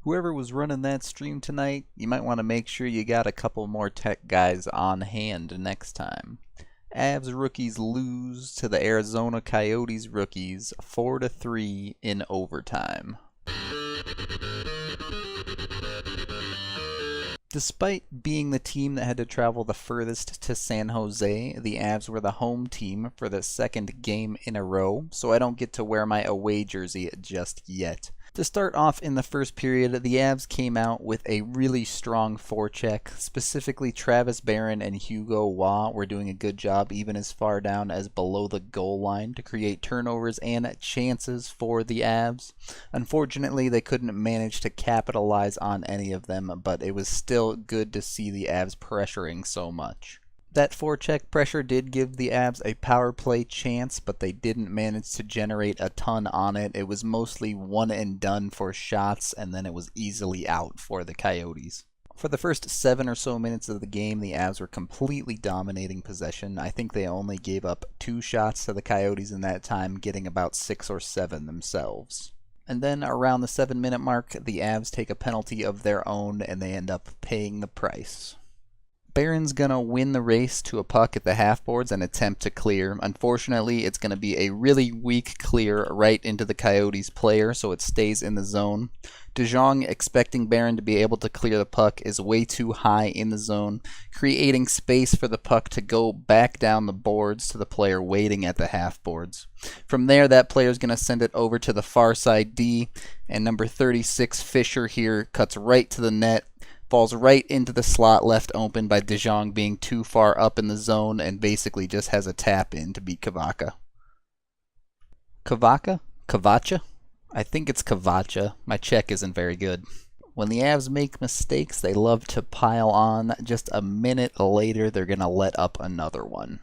Whoever was running that stream tonight, you might want to make sure you got a couple more tech guys on hand next time. Avs rookies lose to the Arizona Coyotes rookies 4-3 in overtime. Despite being the team that had to travel the furthest to San Jose, the Avs were the home team for the second game in a row, so I don't get to wear my away jersey just yet. To start off in the first period, the Avs came out with a really strong forecheck. Specifically, Travis Barron and Hugo Waugh were doing a good job even as far down as below the goal line to create turnovers and chances for the Avs. Unfortunately, they couldn't manage to capitalize on any of them, but it was still good to see the Avs pressuring so much. That forecheck pressure did give the Avs a power play chance, but they didn't manage to generate a ton on it. It was mostly one and done for shots, and then it was easily out for the Coyotes. For the first 7 or so minutes of the game, the Avs were completely dominating possession. I think they only gave up 2 shots to the Coyotes in that time, getting about 6 or 7 themselves. And then around the 7-minute mark, the Avs take a penalty of their own, and they end up paying the price. Barron's going to win the race to a puck at the half boards and attempt to clear. Unfortunately, it's going to be a really weak clear right into the Coyotes player, so it stays in the zone. De Jong, expecting Barron to be able to clear the puck, is way too high in the zone, creating space for the puck to go back down the boards to the player waiting at the half boards. From there, that player is going to send it over to the far side D, and number 36, Fisher here, cuts right to the net. Falls right into the slot left open by De Jong being too far up in the zone and basically just has a tap in to beat Kavacha. Kavacha? I think it's Kavacha. My Czech isn't very good. When the Avs make mistakes, they love to pile on. Just a minute later, they're going to let up another one.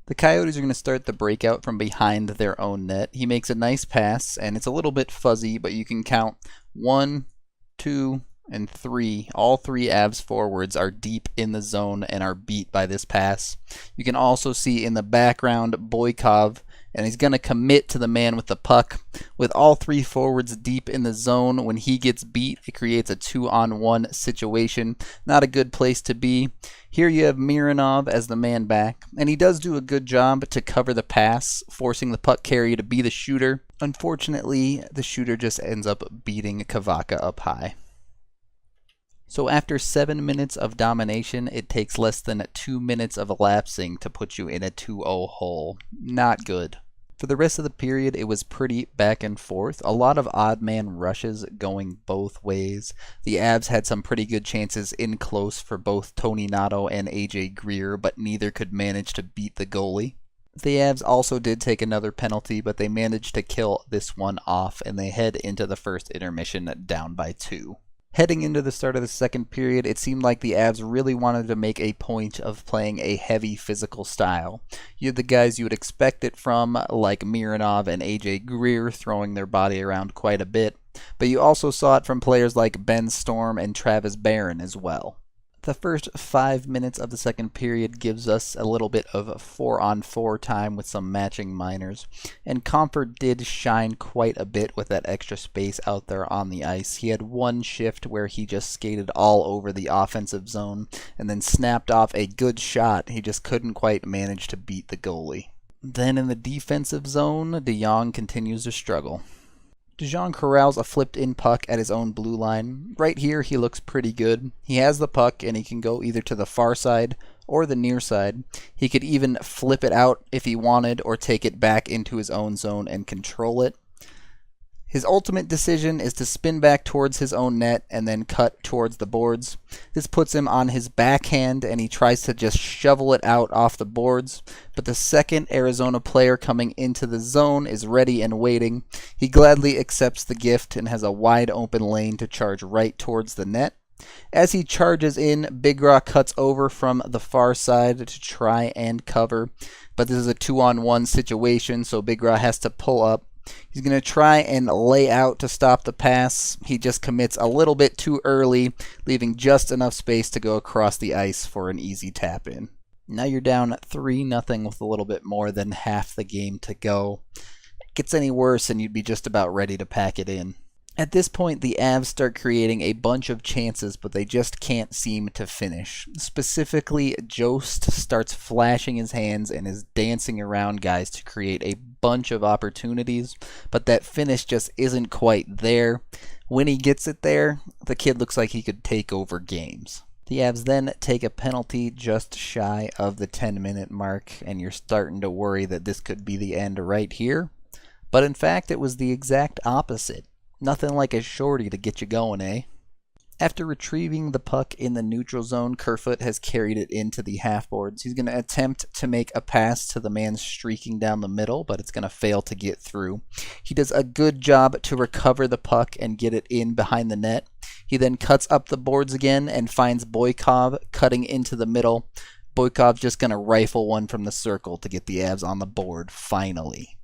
The Coyotes are going to start the breakout from behind their own net. He makes a nice pass, and it's a little bit fuzzy, but you can count 1, 2, and 3. All 3 Avs forwards are deep in the zone and are beat by this pass. You can also see in the background Boykov, and he's going to commit to the man with the puck. With all 3 forwards deep in the zone, when he gets beat, it creates a 2-on-1 situation. Not a good place to be. Here you have Mironov as the man back, and he does do a good job to cover the pass, forcing the puck carrier to be the shooter. Unfortunately, the shooter just ends up beating Kavacha up high. So after 7 minutes of domination, it takes less than 2 minutes of elapsing to put you in a 2-0 hole. Not good. For the rest of the period, it was pretty back and forth. A lot of odd man rushes going both ways. The Avs had some pretty good chances in close for both Tony Nato and AJ Greer, but neither could manage to beat the goalie. The Avs also did take another penalty, but they managed to kill this one off, and they head into the first intermission down by 2. Heading into the start of the second period, it seemed like the Avs really wanted to make a point of playing a heavy physical style. You had the guys you would expect it from, like Mironov and AJ Greer, throwing their body around quite a bit, but you also saw it from players like Ben Storm and Travis Barron as well. The first 5 minutes of the second period gives us a little bit of 4-on-4 time with some matching minors, and Comfort did shine quite a bit with that extra space out there on the ice. He had one shift where he just skated all over the offensive zone and then snapped off a good shot. He just couldn't quite manage to beat the goalie. Then in the defensive zone, De Jong continues to struggle. De Jong corrals a flipped-in puck at his own blue line. Right here, he looks pretty good. He has the puck, and he can go either to the far side or the near side. He could even flip it out if he wanted, or take it back into his own zone and control it. His ultimate decision is to spin back towards his own net and then cut towards the boards. This puts him on his backhand, and he tries to just shovel it out off the boards. But the second Arizona player coming into the zone is ready and waiting. He gladly accepts the gift and has a wide open lane to charge right towards the net. As he charges in, Bigra cuts over from the far side to try and cover. But this is a 2-on-1 situation, so Bigra has to pull up. He's going to try and lay out to stop the pass. He just commits a little bit too early, leaving just enough space to go across the ice for an easy tap in. Now you're down 3-0 with a little bit more than half the game to go. If it gets any worse and you'd be just about ready to pack it in. At this point, the Avs start creating a bunch of chances, but they just can't seem to finish. Specifically, Jost starts flashing his hands and is dancing around guys to create a bunch of opportunities, but that finish just isn't quite there. When he gets it there, the kid looks like he could take over games. The Avs then take a penalty just shy of the 10-minute mark, and you're starting to worry that this could be the end right here. But in fact, it was the exact opposite. Nothing like a shorty to get you going, eh? After retrieving the puck in the neutral zone, Kerfoot has carried it into the half-boards. He's going to attempt to make a pass to the man streaking down the middle, but it's going to fail to get through. He does a good job to recover the puck and get it in behind the net. He then cuts up the boards again and finds Boykov cutting into the middle. Boykov's just going to rifle one from the circle to get the Avs on the board, finally.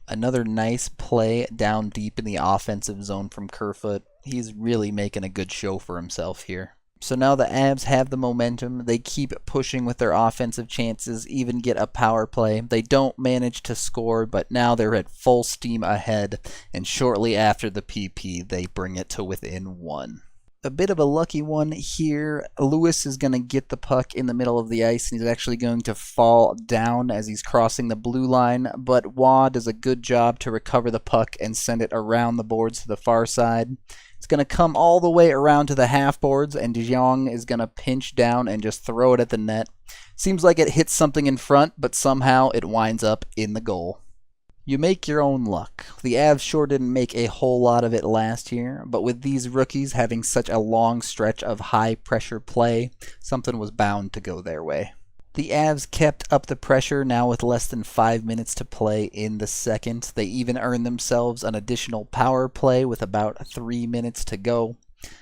Another nice play down deep in the offensive zone from Kerfoot. He's really making a good show for himself here. So now the Avs have the momentum. They keep pushing with their offensive chances, even get a power play. They don't manage to score, but now they're at full steam ahead, and shortly after the PP, they bring it to within one. A bit of a lucky one here. Lewis is going to get the puck in the middle of the ice, and he's actually going to fall down as he's crossing the blue line, but Waugh does a good job to recover the puck and send it around the boards to the far side. It's going to come all the way around to the half boards, and De Jong is going to pinch down and just throw it at the net. Seems like it hits something in front, but somehow it winds up in the goal. You make your own luck. The Avs sure didn't make a whole lot of it last year, but with these rookies having such a long stretch of high-pressure play, something was bound to go their way. The Avs kept up the pressure now with less than 5 minutes to play in the second. They even earned themselves an additional power play with about 3 minutes to go.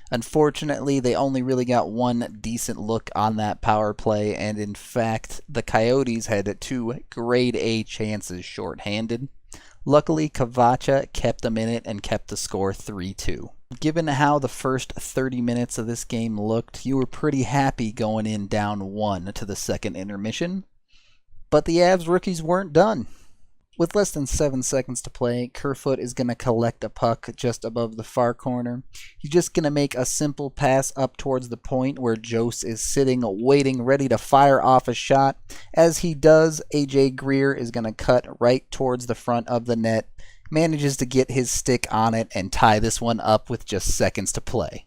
Unfortunately, they only really got one decent look on that power play, and in fact, the Coyotes had 2 grade A chances shorthanded. Luckily, Kavacha kept them in it and kept the score 3-2. Given how the first 30 minutes of this game looked, you were pretty happy going in down 1 to the second intermission. But the Avs rookies weren't done. With less than 7 seconds to play, Kerfoot is going to collect a puck just above the far corner. He's just going to make a simple pass up towards the point where Jost is sitting, waiting, ready to fire off a shot. As he does, AJ Greer is going to cut right towards the front of the net, manages to get his stick on it and tie this one up with just seconds to play.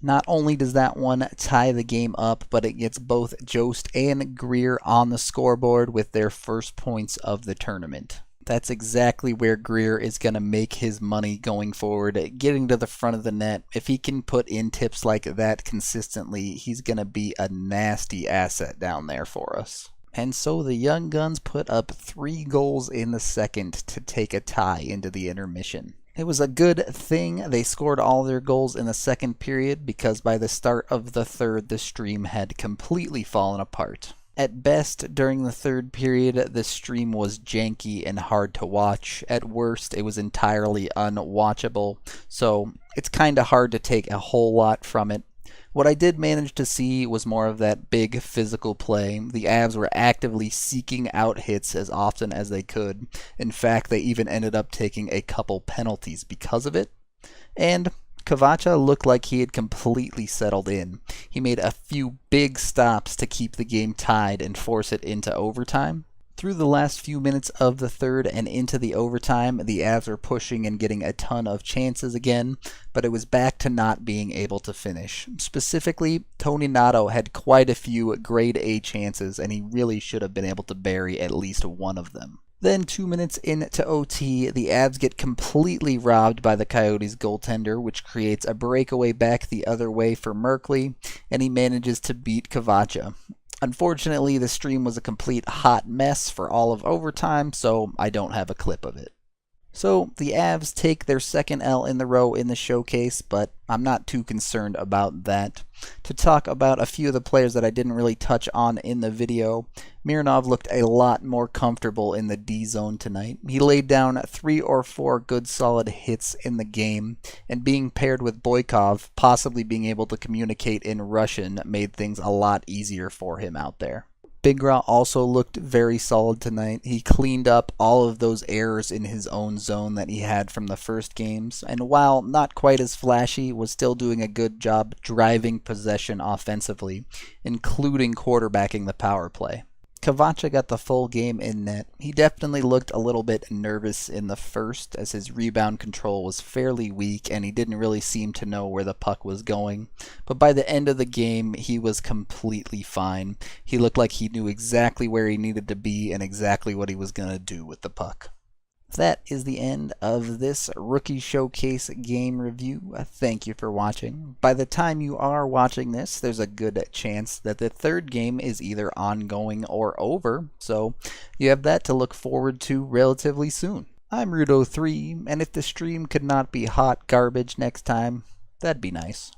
Not only does that one tie the game up, but it gets both Jost and Greer on the scoreboard with their first points of the tournament. That's exactly where Greer is going to make his money going forward, getting to the front of the net. If he can put in tips like that consistently, he's going to be a nasty asset down there for us. And so the Young Guns put up 3 goals in the second to take a tie into the intermission. It was a good thing they scored all their goals in the second period, because by the start of the third, the stream had completely fallen apart. At best, during the third period, the stream was janky and hard to watch. At worst, it was entirely unwatchable, so it's kinda hard to take a whole lot from it. What I did manage to see was more of that big physical play. The Avs were actively seeking out hits as often as they could. In fact, they even ended up taking a couple penalties because of it. And Kavacha looked like he had completely settled in. He made a few big stops to keep the game tied and force it into overtime. Through the last few minutes of the third and into the overtime, the Avs were pushing and getting a ton of chances again, but it was back to not being able to finish. Specifically, Tony Nato had quite a few grade A chances, and he really should have been able to bury at least one of them. Then 2 minutes into OT, the Avs get completely robbed by the Coyotes goaltender, which creates a breakaway back the other way for Merkley, and he manages to beat Kavacha. Unfortunately, the stream was a complete hot mess for all of overtime, so I don't have a clip of it. So the Avs take their second L in the row in the showcase, but I'm not too concerned about that. To talk about a few of the players that I didn't really touch on in the video, Mironov looked a lot more comfortable in the D zone tonight. He laid down 3 or 4 good solid hits in the game, and being paired with Boykov, possibly being able to communicate in Russian, made things a lot easier for him out there. Bigra also looked very solid tonight. He cleaned up all of those errors in his own zone that he had from the first games, and while not quite as flashy, was still doing a good job driving possession offensively, including quarterbacking the power play. Kovacha got the full game in net. He definitely looked a little bit nervous in the first, as his rebound control was fairly weak and he didn't really seem to know where the puck was going. But by the end of the game, he was completely fine. He looked like he knew exactly where he needed to be and exactly what he was going to do with the puck. That is the end of this Rookie Showcase game review. Thank you for watching. By the time you are watching this, there's a good chance that the third game is either ongoing or over, so you have that to look forward to relatively soon. I'm Rudo3, and if the stream could not be hot garbage next time, that'd be nice.